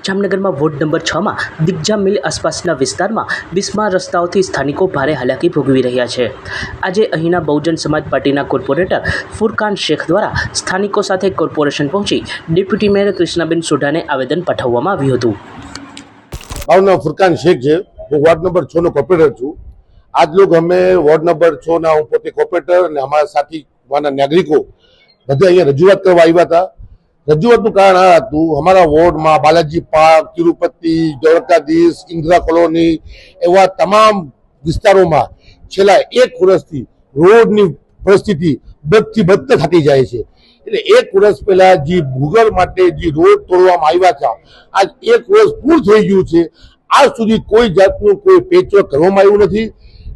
જામનગરમાં ward number 6માં દિગ્જા મિલ આસપાસના વિસ્તારમાં બિસ્માર રસ્તાઓથી સ્થાનિકો ભારે હાલાકી ભોગવી રહ્યા છે। આજે અહીંના બહુજન સમાજ પાર્ટીના કોર્પોરેટર ફુરકાન શેખ દ્વારા સ્થાનિકો સાથે કોર્પોરેશન પહોંચી ડેપ્યુટી મેયર કૃષ્ણાબેન સોઢાને આવેદન પાઠવવામાં આવ્યું હતું। મારું નામ ફુરકાન શેખ છે। હું વોર્ડ નંબર 6 નો કોર્પોરેટર છું। आज लोग हमें वॉर्ड नंबर 6 ना હું પોતે કોર્પોરેટર અને અમારા સાથી વાના નાગરિકો બધા અહીંયા રજૂઆત કરવા આવ્યા હતા। રજૂઆતનું કારણ આ હતું, અમારા વોર્ડમાં બાલાજી પાર્ક, તિરુપતિ, દ્વારકાધીશ, ઇન્દિરા કોલોની એવા તમામ વિસ્તારોમાં છેલ્લા 1 વર્ષથી રોડની પરિસ્થિતિ બદથી બદતર થતી જાય છે। એટલે 1 વર્ષ પહેલા જે ભૂગર્ભ માટે જે રોડ તોડવામાં આવ્યા હતા, આજ 1 વર્ષ પૂર્ણ થઈ ગયું છે। આજ સુધી કોઈ જાતનું કોઈ પેચવર્ક કરવામાં આવ્યું નથી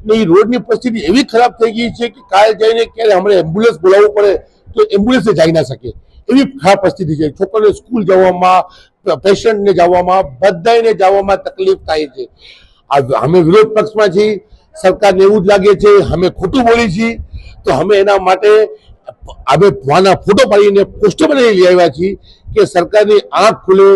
ને એ રોડની પરિસ્થિતિ એવી ખરાબ થઈ ગઈ છે કે કાલે જઈને ક્યારે અમારે એમ્બ્યુલન્સ બોલાવવું પડે તો એમ્બ્યુલન્સ જઈ ના શકે એવી ખરાબ પરિસ્થિતિ છે। છોકરીઓને સ્કૂલ જવામાં, પેશન્ટને જવામાં, બધાને જવામાં તકલીફ થાય છે। અમે વિરોધ પક્ષમાં છીએ, સરકારને એવું જ લાગે છે અમે ખોટું બોલી છીએ, તો અમે એના માટે અમે વાના ફોટો પાડીને પોસ્ટર બનાવી લઈ આવ્યા છીએ કે સરકારની આંખ ખુલે,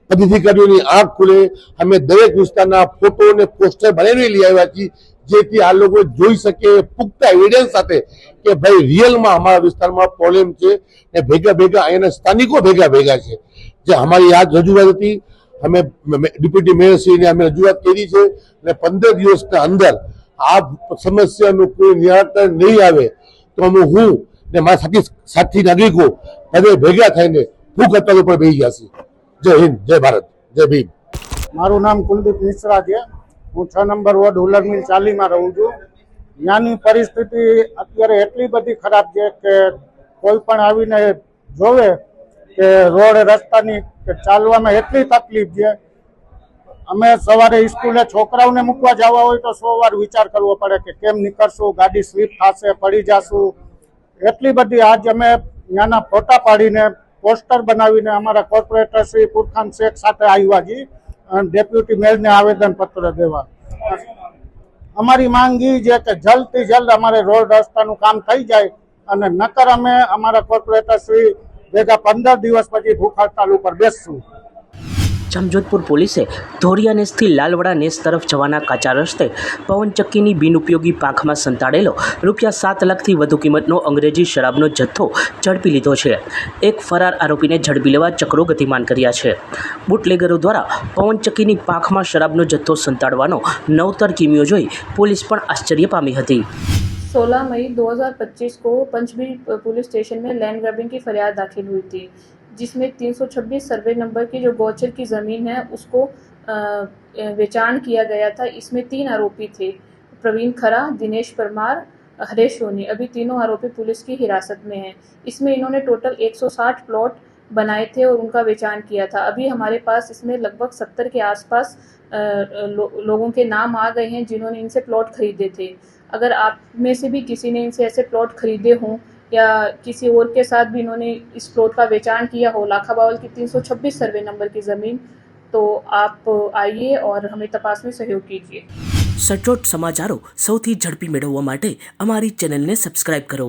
અધિકારીઓની આંખ ખુલે। અમે દરેક વિસ્તારના ફોટો અને પોસ્ટર બનાવી લઈ આવ્યા છીએ જેથી આ લોકો જોઈ શકે પુખ્તા એવિડન્સ સાથે કે ભાઈ રિયલમાં અમારા વિસ્તારમાં પ્રોબ્લેમ છે ને ભેગા ભેગા અહીંના સ્થાનિકો ભેગા છે। જે અમારી આ રજૂઆત હતી, અમે ડેપ્યુટી મેયરશ્રીને અમે રજૂઆત કરી છે અને 15 દિવસના અંદર આ સમસ્યાનું કોઈ નિરાકરણ નહીં આવે તો અમે હું ને મારા સાથી નાગરિકો બધે ભેગા થઈને ભૂખ હડતાલ ઉપર બેસી જશે। જય હિન્દ, જય ભારત, જય ભીમ। મારું નામ કુલદીપ મિશ્રા છે। હું 6 નંબર વોર્ડ હુલર મિલ 40માં રહું છું। ત્યાંની પરિસ્થિતિ અત્યારે એટલી બધી ખરાબ છે કે કોઈ પણ આવીને જોવે કે રોડ રસ્તાની કે ચાલવામાં એટલી તકલીફ છે। અમે સવારે સ્કૂલે છોકરાઓને મૂકવા જવા હોય તો 100 વાર વિચાર કરવો પડે કે કેમ નીકળશું, ગાડી સ્લીપ થશે, પડી જશું। એટલી બધી આજ અમે ત્યાંના ફોટા પાડીને પોસ્ટર બનાવીને અમારા કોર્પોરેટર શ્રી ફુરકાન શેખ સાથે આવ્યા છીએ ડેપ્યુટી મેયરને આવેદન પત્ર દેવા। અમારી માંગ એ છે કે જલ્દથી જલ્દ અમારે રોડ રસ્તાનું કામ થઈ જાય અને નકર અમે અમારા કોર્પોરેટર શ્રી ભેગા 15 દિવસ પછી ભૂખ હડતાલ ઉપર બેસશું। જામજોધપુર પોલીસે ધોરિયા નેસથી લાલવડા નેસ તરફ જવાના કાચા રસ્તે પવનચક્કીની બિનઉપયોગી પાંખમાં સંતાડેલો ₹7 લાખથી વધુ કિંમતનો અંગ્રેજી શરાબનો જથ્થો ઝડપી લીધો છે। એક ફરાર આરોપીને ઝડપી લેવા ચક્રો ગતિમાન કર્યા છે। બુટલેગરો દ્વારા પવનચક્કીની પાંખમાં શરાબનો જથ્થો સંતાડવાનો નવતર કિમિયો જોઈ પોલીસ પણ આશ્ચર્ય પામી હતી। 16 मई 2025 को पंचबील पुलिस स्टेशन में लैंड ग्रैबिंग की फरियाद दाखिल हुई थी, जिसमें 326 सर्वे नंबर की जो गौचर की ज़मीन है उसको बेचान किया गया था। इसमें 3 आरोपी थे, प्रवीण खरा, दिनेश परमार, हरेश सोनी। अभी तीनों आरोपी पुलिस की हिरासत में हैं। इसमें इन्होंने टोटल 160 प्लॉट बनाए थे और उनका बेचान किया था। अभी हमारे पास इसमें लगभग 70 के आसपास लोगों के नाम आ गए हैं जिन्होंने इनसे प्लॉट खरीदे थे। अगर आप में से भी किसी ने इनसे ऐसे प्लॉट खरीदे हों या किसी और के साथ भी इन्होंने इस प्लॉट का बेचान किया हो लाखा बावल की 326 सर्वे नंबर की ज़मीन, तो आप आइए और हमें तपास में सहयोग कीजिए। સચોટ સમાચારો સૌથી ઝડપી મેળવવા માટે અમારી ચેનલને સબસ્ક્રાઇબ કરો।